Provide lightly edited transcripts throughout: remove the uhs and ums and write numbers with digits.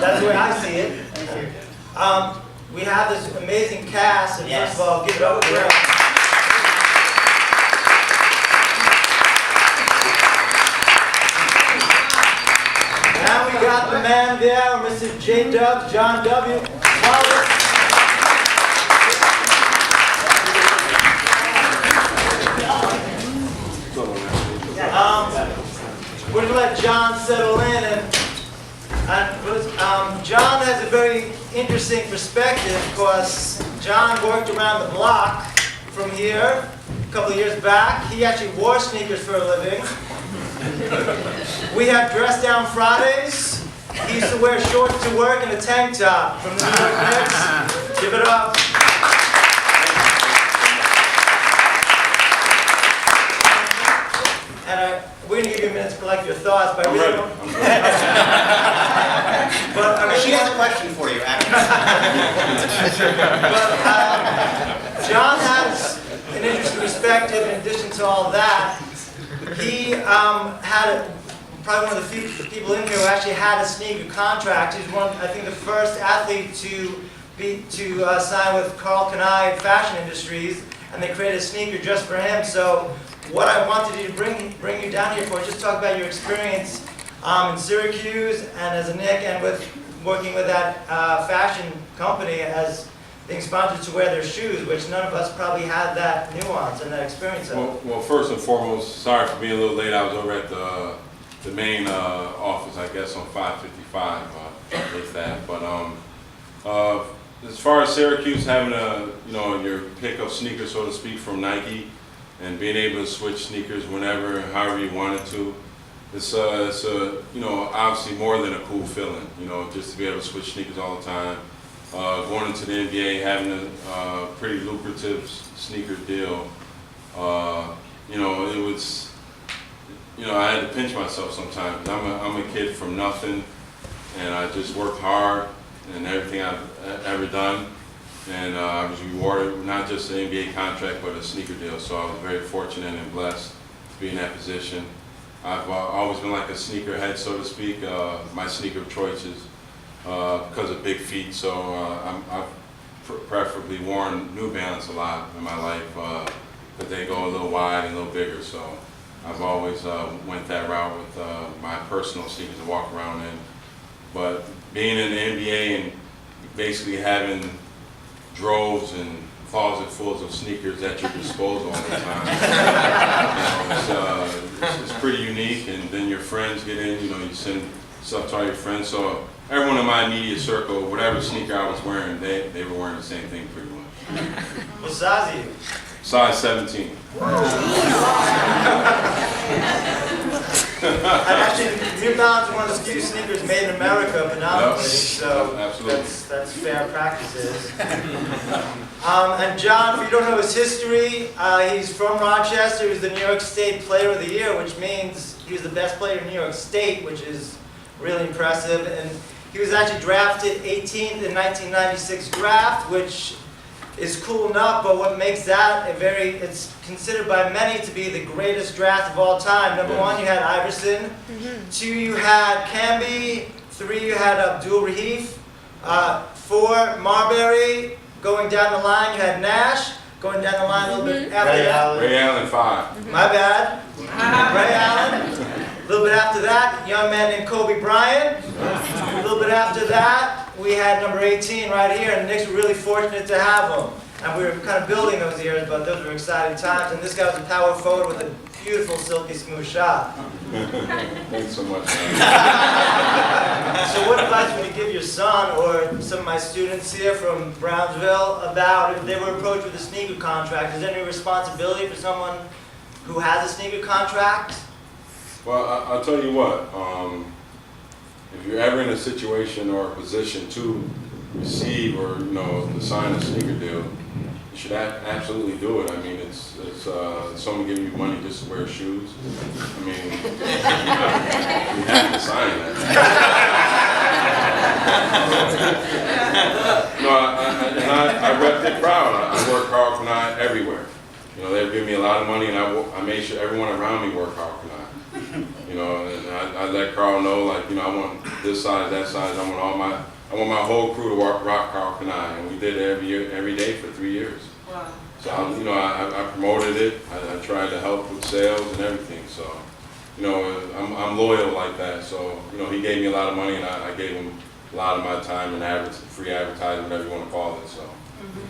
That's the way I see it. We have this amazing cast, and first of all, give it up for Greg. And we got the man there, Mr. J. Dubs, John W. Wallace. We're going to let John settle in, and John has a very interesting perspective because John worked around the block from here a couple of years back. He actually wore sneakers for a living. We have dress down Fridays. He used to wear shorts to work and a tank top from the New York Knicks. Give it up. And we're going to give you a minute to collect your thoughts, but I really don't. She has a question for you, actually. John has an interesting perspective in addition to all that. He probably one of the few people in here who actually had a sneaker contract. He's I think the first athlete to sign with Carl Kanai Fashion Industries, and they created a sneaker just for him. So what I wanted to bring you down here for is just talk about your experience in Syracuse and as a Knick, and with working with that fashion company as being sponsored to wear their shoes, which none of us probably had that nuance and that experience of. Well, first and foremost, sorry for being a little late. I was over at the main office, I guess, on 555 with that. But as far as Syracuse having your pick of sneakers, so to speak, from Nike, and being able to switch sneakers whenever, however you wanted to, it's obviously more than a cool feeling. Just to be able to switch sneakers all the time. Going into the NBA, having a pretty lucrative sneaker deal, it was. I had to pinch myself sometimes. I'm a kid from nothing, and I just worked hard in everything I've ever done, and I was rewarded not just an NBA contract but a sneaker deal. So I was very fortunate and blessed to be in that position. I've always been like a sneakerhead, so to speak. My sneaker of choices because of big feet. So I've preferably worn New Balance a lot in my life because they go a little wide and a little bigger. So I've always went that route with my personal sneakers to walk around in. But being in the NBA and basically having droves and closet fulls of sneakers at your disposal all the time, it's pretty unique. And then your friends get in, you send stuff to all your friends. So everyone in my immediate circle, whatever sneaker I was wearing, they were wearing the same thing pretty much. What size are you? Size 17. And actually, New Balance is one of the few sneakers made in America, predominantly, so absolutely. That's fair practices. And John, if you don't know his history, he's from Rochester. He was the New York State Player of the Year, which means he was the best player in New York State, which is really impressive. And he was actually drafted 18th in 1996 draft, which is cool enough, but what makes that it's considered by many to be the greatest draft of all time. Number one, you had Iverson. Two, you had Camby. Three, you had Abdul Rahif. Four, Marbury. Going down the line, you had Nash. Going down the line a little bit after that. Ray Allen, 5. My bad. Ray Allen. A little bit after that, a young man named Kobe Bryant. A little bit after that, we had number 18 right here, and the Knicks were really fortunate to have him. And we were kind of building those years, but those were exciting times. And this guy was a power forward with a beautiful, silky smooth shot. Thanks so much. So what advice would you give your son or some of my students here from Brownsville about if they were approached with a sneaker contract? Is there any responsibility for someone who has a sneaker contract? Well, I'll tell you what. If you're ever in a situation or a position to receive or to sign a sneaker deal, you should absolutely do it. I mean, it's someone giving you money just to wear shoes. I mean, you have to sign that. I repped it proud. I work hard for Kanai everywhere. They give me a lot of money, and I made sure everyone around me worked hard for Kanai. You know, and I let Carl know, like, you know, I want this size, that size. I want my whole crew to rock Carl Kanai, and we did it every day for 3 years. Wow. So you know, I promoted it. I tried to help with sales and everything. So, you know, I'm loyal like that. So, you know, he gave me a lot of money, and I gave him a lot of my time and free advertising, whatever you want to call it. So.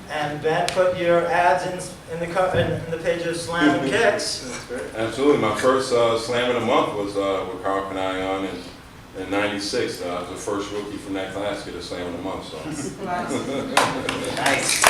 And Ben put your ads in the page of Slam and Kicks. Absolutely. My first slam of the month was with Carl Kanai on in '96. I was the first rookie from that class to get a slam of the month. So. Wow. Nice.